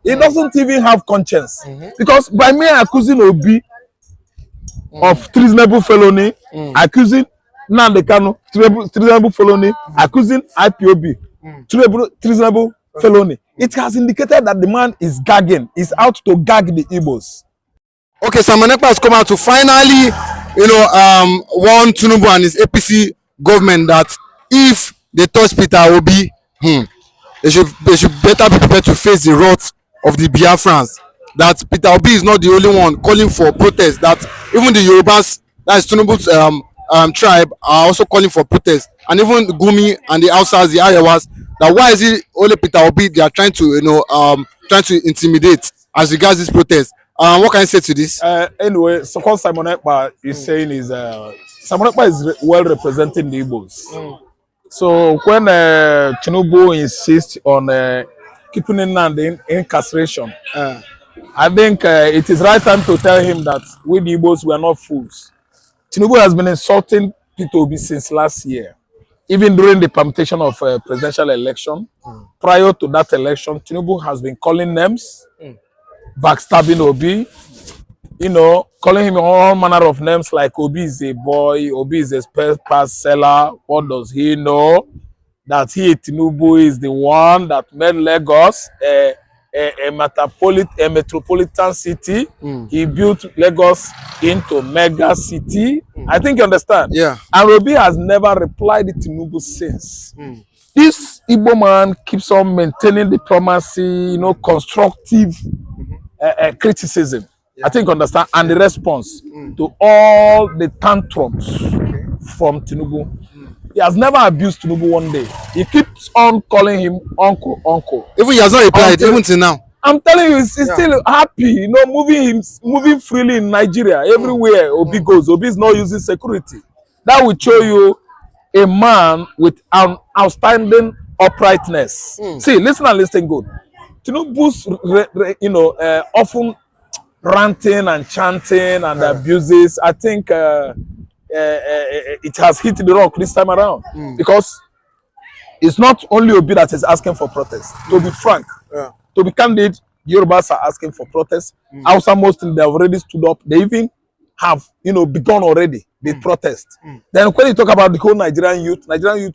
He doesn't even have conscience. Because by me accusing Obi of treasonable felony, accusing nnamdikanu treasonable felony, accusing IPOB treasonable felony, it has indicated that the man is gagging, is out to gag the Igbos. Okay, Simon Ekpa has come out to finally, warn Tinubu and his APC government that if they touch Peter Obi, they should better be prepared to face the wrath of the Biafrans. That Peter Obi is not the only one calling for protest. That even the Yorubas, that is Tinubu's tribe, are also calling for protest. And even Gumi and the Hausas, the Ayawas, that why is it only Peter Obi they are trying to, trying to intimidate as regards this protest? What can you say to this? Anyway, so what Simon Ekpa is saying is Simon Ekpa is well representing the Igbos. So when Tinubu insists on keeping in incarceration, I think it is right time to tell him that we the Igbos, we are not fools. Tinubu has been insulting Peter Obi since last year. Even during the permutation of presidential election, prior to that election, Tinubu has been calling names, backstabbing Obi, calling him all manner of names like Obi is a boy, Obi is a spare pass seller. What does he know? That he, Tinubu, is the one that made Lagos a metropolitan city. He built Lagos into mega city. I think you understand. Yeah. And Obi has never replied to Tinubu since. This Igbo man keeps on maintaining diplomacy, constructive criticism. I think you understand, and the response to all the tantrums from Tinubu. He has never abused Tinubu one day. He keeps on calling him uncle. Even he has not replied, even till now. I'm telling you, he's still happy, moving freely in Nigeria. Everywhere Obi goes, Obi is not using security. That will show you a man with an outstanding uprightness. See, listen and listen good. Tinubu's, often ranting and chanting and abuses, I think it has hit the rock this time around. Because it's not only Obi that is asking for protest. To be frank, to be candid, Yorubas are asking for protest. Hausa mostly, they have already stood up. They even have, begun already the protest. Then when you talk about the whole Nigerian youth,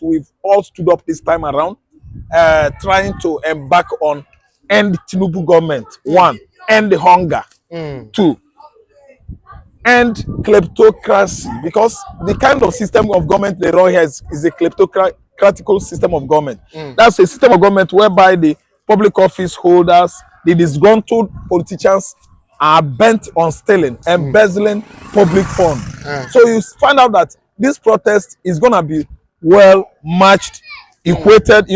we've all stood up this time around, trying to embark on end Tinubu government. 1, end the hunger. 2, end kleptocracy, because the kind of system of government they run here is a kleptocratical system of government. That's a system of government whereby the public office holders, the disgruntled politicians are bent on stealing, embezzling public funds. So you find out that this protest is going to be well matched, equated,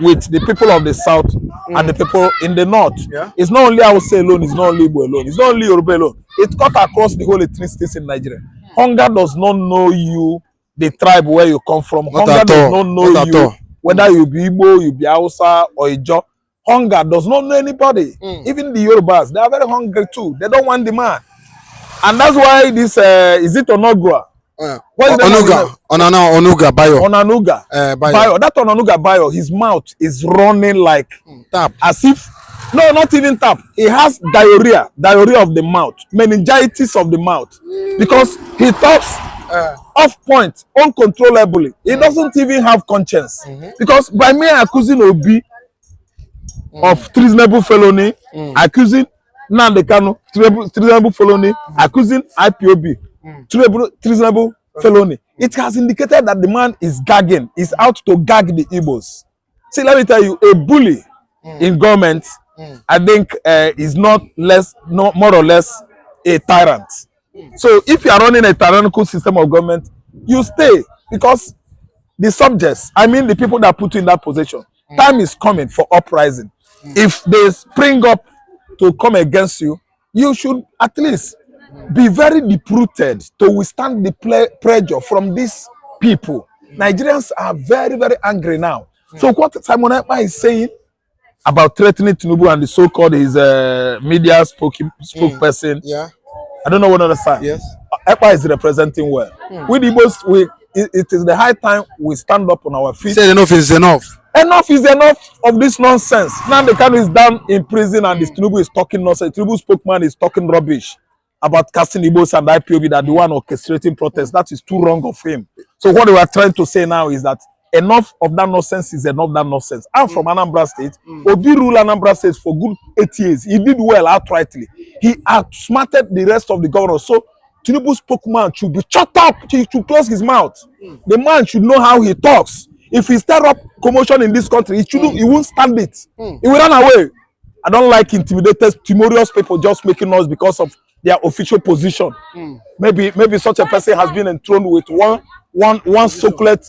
with the people of the south and the people in the north. It's not only Hausa alone, it's not only Igbo alone, it's not only Yoruba alone. It cut across the whole ethnicities in Nigeria. Hunger does not know you, the tribe where you come from. Hunger does not know you, whether you be Igbo, you be Hausa or Ijo. Hunger does not know anybody. Even the Yorubas, they are very hungry too. They don't want the man. And that's why this, is it Onogua? Onanuga Bayo. Bayo. That Onanuga Bayo, his mouth is running like tap. As if, no, not even tap. He has diarrhea of the mouth, meningitis of the mouth, because he talks off point, uncontrollably. He doesn't even have conscience. Because by me accusing Obi of treasonable felony, accusing nnamdikanu treasonable felony, accusing IPOB treasonable felony, it has indicated that the man is gagging, is out to gag the Igbos. See, let me tell you, a bully in government, I think, is more or less a tyrant. So if you are running a tyrannical system of government, you stay, because the subjects, I mean the people that put you in that position, time is coming for uprising. If they spring up to come against you, you should at least be very deep-rooted to withstand the pressure from these people. Nigerians are very, very angry now. So what Simon Ekpa is saying about threatening Tinubu and the so-called his media spokesperson, I don't know what to understand. Yes. Ekpa is representing well. We the most, it is the high time we stand up on our feet. Say enough is enough. Enough is enough of this nonsense. Nnamdikanu is down in prison and this Tinubu is talking nonsense. Tinubu spokesman is talking rubbish about casting Igbos and IPOB that the one orchestrating protests. That is too wrong of him. So what we are trying to say now is that enough of that nonsense is enough of that nonsense. I'm from Anambra State. Obi ruled Anambra State for good 8 years. He did well outrightly. He outsmarted the rest of the governors. So Tinubu spokesman should be shut up. He should close his mouth. The man should know how he talks. If he stir up commotion in this country, he won't stand it. He will run away. I don't like intimidated, timorous people just making noise because of their official position. Maybe such a person has been enthroned with one succulent,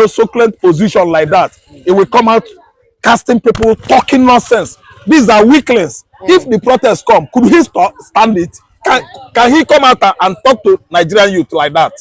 succulent position like that. It will come out casting people, talking nonsense. These are weaklings. If the protests come, could he stand it? Can he come out and talk to Nigerian youth like that?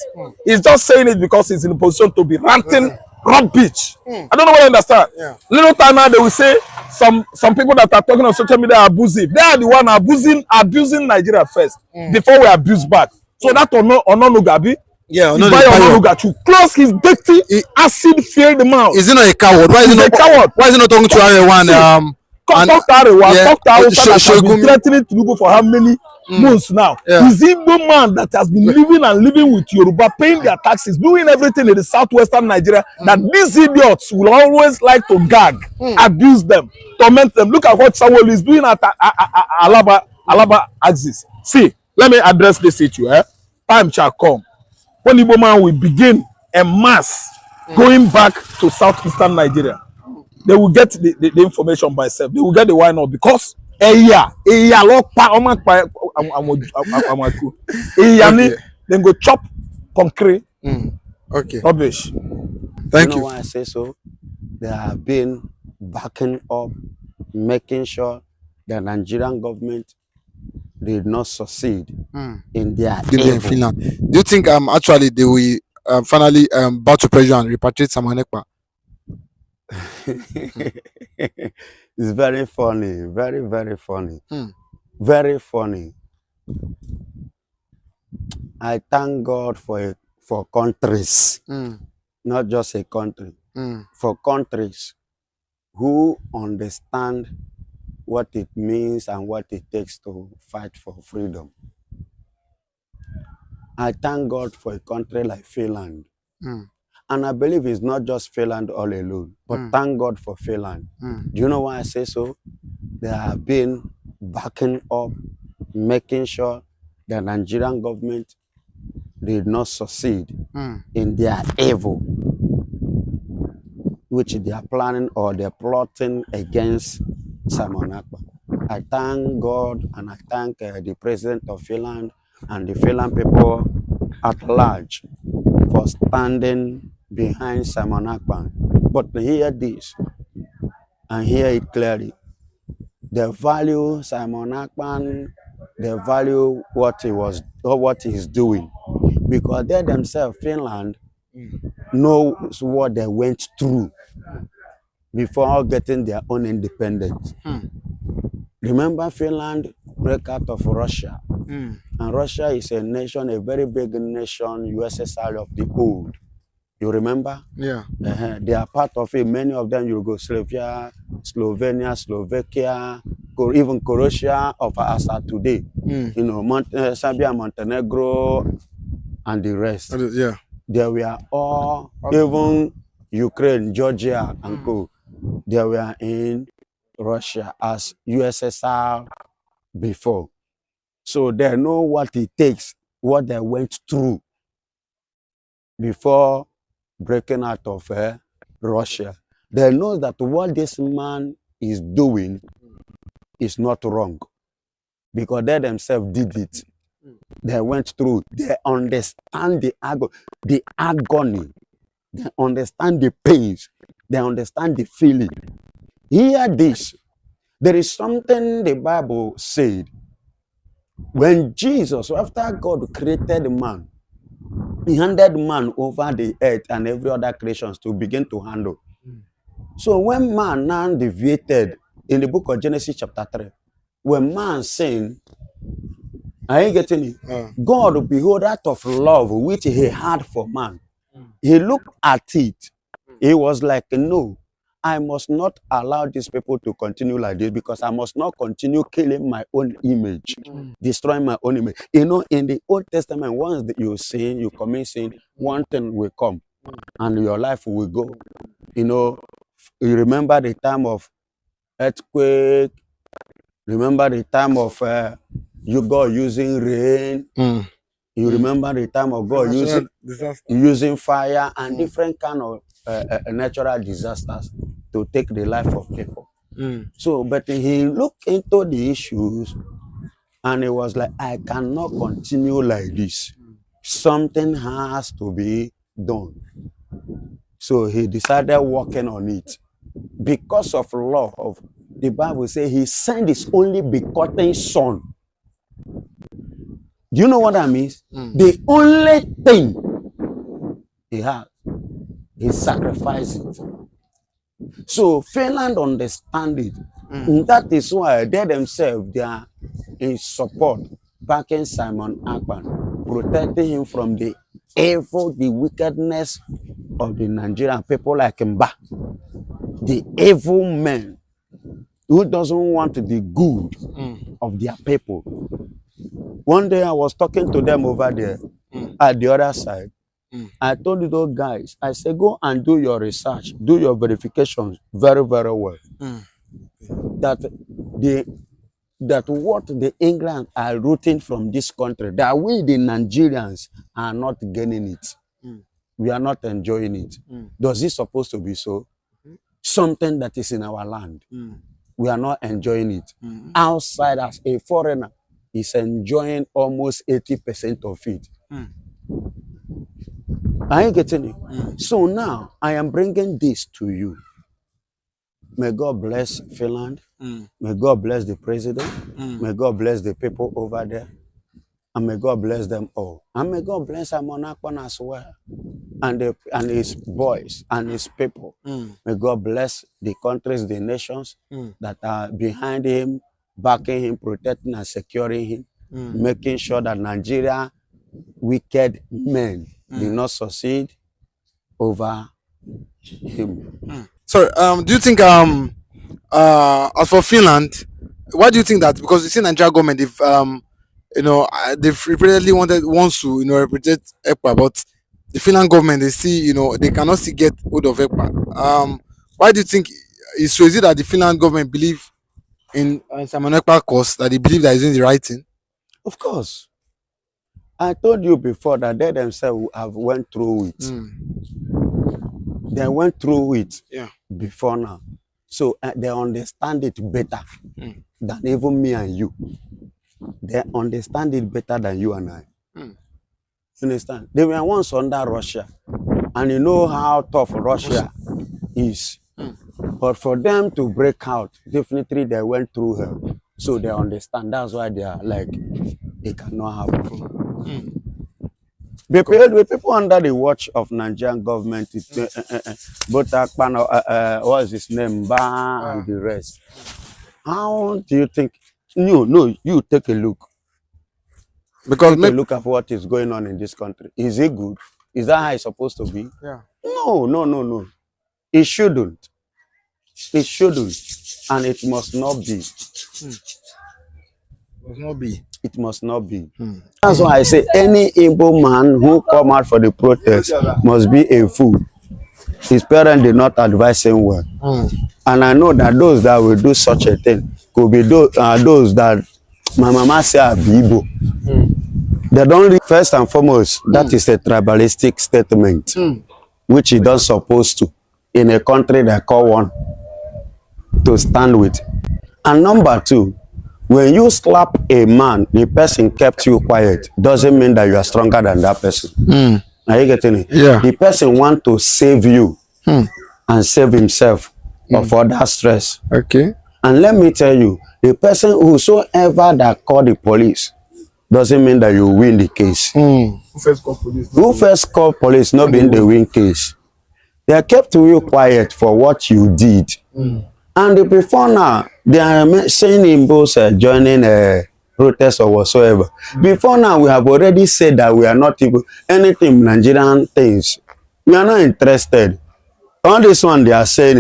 He's just saying it because he's in a position to be ranting rubbish. I don't know what I understand. Little time now they will say some people that are talking on social media are abusive. They are the one abusing Nigeria first before we abuse back. So that Ononugabi, Ononuga to close his dirty acid-filled mouth. Is he not a coward? Why is he not a coward? Why is he not talking to everyone? Talk to Hausa that has been threatening Tinubu for how many months now. He's the Igbo man that has been living with Yoruba, paying their taxes, doing everything in the southwestern Nigeria that these idiots will always like to gag, abuse them, torment them. Look at what Samuel is doing at Alaba axis. See, let me address this issue. Time shall come when Igbo man will begin en masse going back to southeastern Nigeria. They will get the information by self. They will get the why not because then go chop concrete. Okay. Rubbish. Thank you. Why I say so? They have been backing up, making sure the Nigerian government did not succeed in their in Finland. Do you think actually they will finally bow to pressure and repatriate Samuel Ekpa? It's very funny, very, very funny. Very funny. I thank God for countries, not just a country, for countries who understand what it means and what it takes to fight for freedom. I thank God for a country like Finland. And I believe it's not just Finland all alone, but thank God for Finland. Do you know why I say so? They have been backing up, making sure the Nigerian government did not succeed in their evil, which they are planning or they're plotting against Samuel Ekpa. I thank God and I thank the president of Finland and the Finland people at large for standing behind Samuel Ekpa. But hear this and hear it clearly. They value Samuel Ekpa, they value what he was or what he's doing. Because they themselves, Finland, knows what they went through before getting their own independence. Remember, Finland broke out of Russia. And Russia is a nation, a very big nation, USSR of the old. You remember? Yeah. They are part of it. Many of them, Yugoslavia, Slovenia, Slovakia, even Croatia of as of today. You know, Serbia, Montenegro, and the rest. Yeah. They were all, even Ukraine, Georgia, and co. They were in Russia as USSR before. So they know what it takes, what they went through before breaking out of Russia. They know that what this man is doing is not wrong because they themselves did it. They went through. They understand the agony. They understand the pains. They understand the feeling. Hear this. There is something the Bible said. When Jesus, after God created man, he handed man over the earth and every other creations to begin to handle. So when man now deviated in the book of Genesis chapter 3, when man sinned, are you getting it? God, behold, out of love which he had for man, he looked at it. He was like, no, I must not allow these people to continue like this because I must not continue killing my own image, destroying my own image. You know, in the Old Testament, once you sin, you commit sin, one thing will come and your life will go. You know, you remember the time of earthquake, remember the time of you God using rain. You remember the time of God using fire and different kind of natural disasters to take the life of people. So, but he looked into the issues and he was like, I cannot continue like this. Something has to be done. So he decided working on it. Because of love, the Bible says he sent his only begotten son. Do you know what that means? The only thing he has, he sacrificed it. So Finland understand it. And that is why they themselves, they are in support, backing Simon Ekpa, protecting him from the evil, the wickedness of the Nigerian people like Mba. The evil men who doesn't want the good of their people. One day I was talking to them over there at the other side. I told those guys, I said, go and do your research, do your verifications very, very well. That what the England are rooting from this country, that we the Nigerians are not gaining it. We are not enjoying it. Does it supposed to be so? Something that is in our land. We are not enjoying it. Outside as a foreigner is enjoying almost 80% of it. Are you getting it? So now I am bringing this to you. May God bless Finland. May God bless the president. May God bless the people over there. And may God bless them all. And may God bless Simon Ekpa as well. And his boys and his people. May God bless the countries, the nations that are behind him, backing him, protecting and securing him, making sure that Nigeria wicked men do not succeed over him. Sorry, do you think as for Finland, why do you think that? Because you see Nigeria government, if they've repeatedly wants to represent Ekpa, but the Finland government, they see they cannot still get hold of Ekpa. Why do you think is so? Is it that the Finland government believe in Simon Ekpa cause, that they believe that he's doing the right thing? Of course. I told you before that they themselves have went through it. They went through it before now. So they understand it better than even me and you. They understand it better than you and I. You understand? They were once under Russia. And you know how tough Russia is. But for them to break out, definitely they went through hell. So they understand. That's why they are like, it cannot happen. The people under the watch of Nigerian government, both Ekpa, what is his name, Ba and the rest. How do you think? No, you take a look. Because take a look at what is going on in this country. Is it good? Is that how it's supposed to be? No. It shouldn't. It shouldn't. And it must not be. It must not be. That's why I say any igbo man who come out for the protest must be a fool. His parents did not advise him well. And I know that those that will do such a thing could be those that my mama say are igbo. They don't read. First and foremost, that is a tribalistic statement, which he does supposed to in a country that call one to stand with. And number two, when you slap a man, the person kept you quiet, doesn't mean that you are stronger than that person. Are you getting it? Yeah. The person want to save you and save himself of all that stress. Okay. And let me tell you, the person whosoever that call the police doesn't mean that you win the case. Who first call police? Who first call police not being the win case? They kept you quiet for what you did. And before now, they are saying in both joining a protest or whatsoever. Before now, we have already said that we are not even anything Nigerian things We are not interested. On this one, they are saying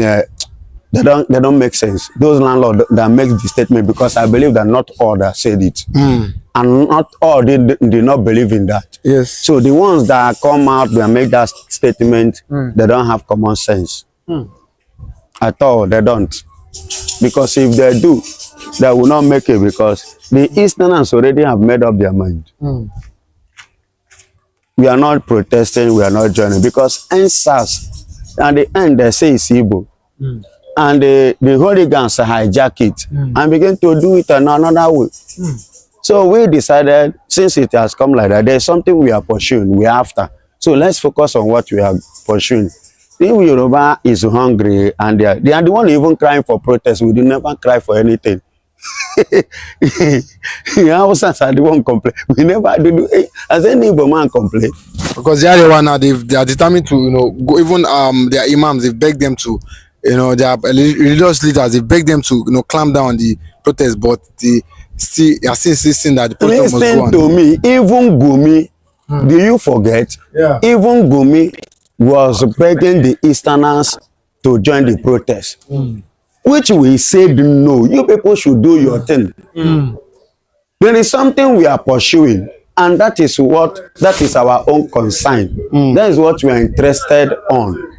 they don't make sense. Those landlords that make the statement, because I believe that not all that said it, and not all did not believe in that. Yes. So the ones that come out and make that statement, they don't have common sense at all. They don't, because if they do, they will not make it, because the Easterners already have made up their mind. We are not protesting, we are not joining, because NSAS, at the end, they say it's Igbo. And the hooligans hijack it and begin to do it in another way. So we decided, since it has come like that, there's something we are pursuing, we are after. So let's focus on what we are pursuing. If Yoruba is hungry and they are the one even crying for protest, we do never cry for anything. Hausas are the one complain. We never do. Has any Igbo man complain? Because they are the one now. They are determined to, go. Even their imams, they beg them to, their religious leaders, they beg them to, clamp down on the protest. But they are still insisting that the protest must go on. Listen to me. Even Gumi, do you forget? Yeah. Even Gumi was begging the Easterners to join the protest. Which we said no, you people should do your thing. There is something we are pursuing, and that is our own concern. That is what we are interested on.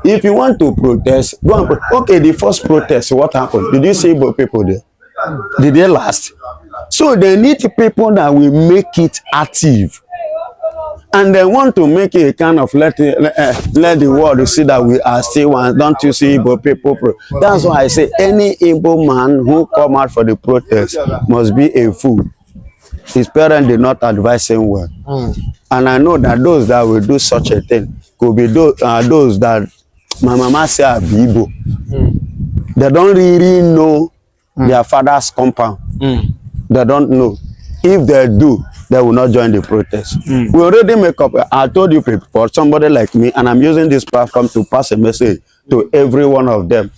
If you want to protest, go and protest. Okay, the first protest, what happened? Did you see Igbo people there? Did they last? So they need people that will make it active. And they want to make it kind of let the world see that we are still one. Don't you see Igbo people? That's why I say any Igbo man who come out for the protest must be a fool. His parents did not advise him well. And I know that those that will do such a thing could be those that my mama say are Igbo. They don't really know their father's compound. They don't know. If they do, they will not join the protest. We already make up. I told you for somebody like me, and I'm using this platform to pass a message to every one of them.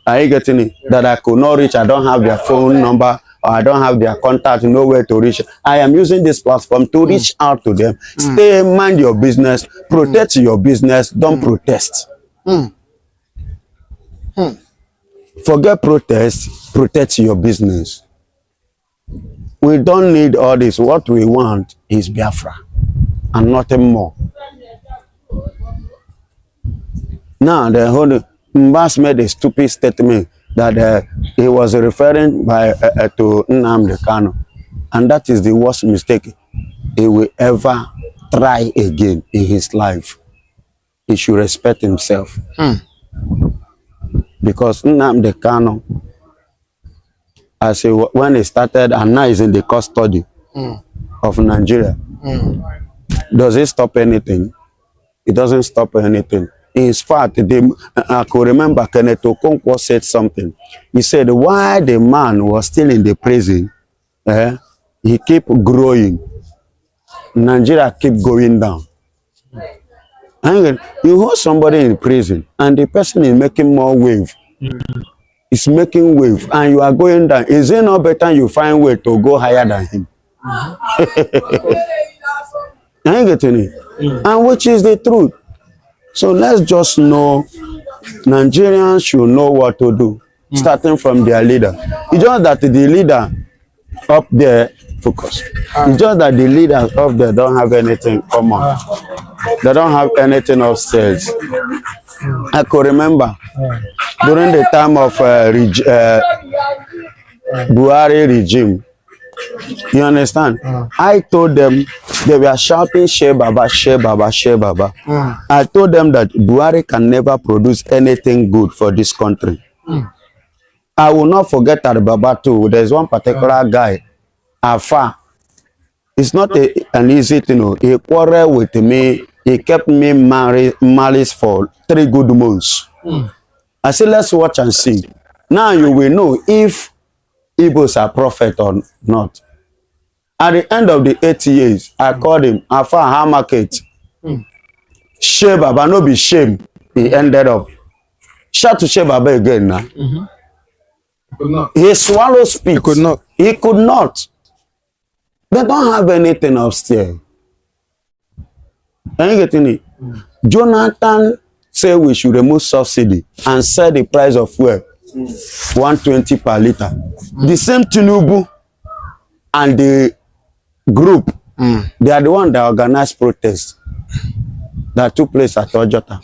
Are you getting it? That I could not reach. I don't have their phone number, or I don't have their contact, nowhere to reach. I am using this platform to reach out to them. Stay, mind your business, protect your business, don't protest. Forget protest, protect your business. We don't need all this. What we want is Biafra and nothing more. Now, the whole Mbas made a stupid statement that he was referring to Nnamdikanu, and that is the worst mistake he will ever try again in his life. He should respect himself. Because Nnamdikanu, I say, when he started and now he's in the custody of Nigeria, does it stop anything? It doesn't stop anything. In fact, I could remember Kenneth Okonkwo said something. He said, while the man was still in the prison, he kept growing. Nigeria kept going down. And you hold somebody in prison and the person is making more wave. It's making wave and you are going down. Is it not better you find way to go higher than him? Are you getting it? And which is the truth. So let's just know, Nigerians should know what to do, starting from their leader. It's just that the leader up there, focus. It's just that the leaders up there don't have anything common. They don't have anything upstairs. I could remember during the time of Buhari regime, you understand? I told them, they were shouting, Share Baba, Share Baba, Share Baba. I told them that Buhari can never produce anything good for this country. I will not forget that Baba too. There's one particular guy, Afa. It's not an easy thing. He quarreled with me. He kept me malice for 3 good months. I said, let's watch and see. Now you will know if Igbos are prophet or not. At the end of the 8 years, I called him, Afa, how market? Shame, Baba, no be shame. He ended up. Shout to Shame Baba again now. He swallowed spit. He could not. He could not. They don't have anything upstairs. Are you getting it? Jonathan said we should remove subsidy and set the price of fuel 120 per liter. The same Tinubu and the group, they are the one that organized protests that took place at Ojota.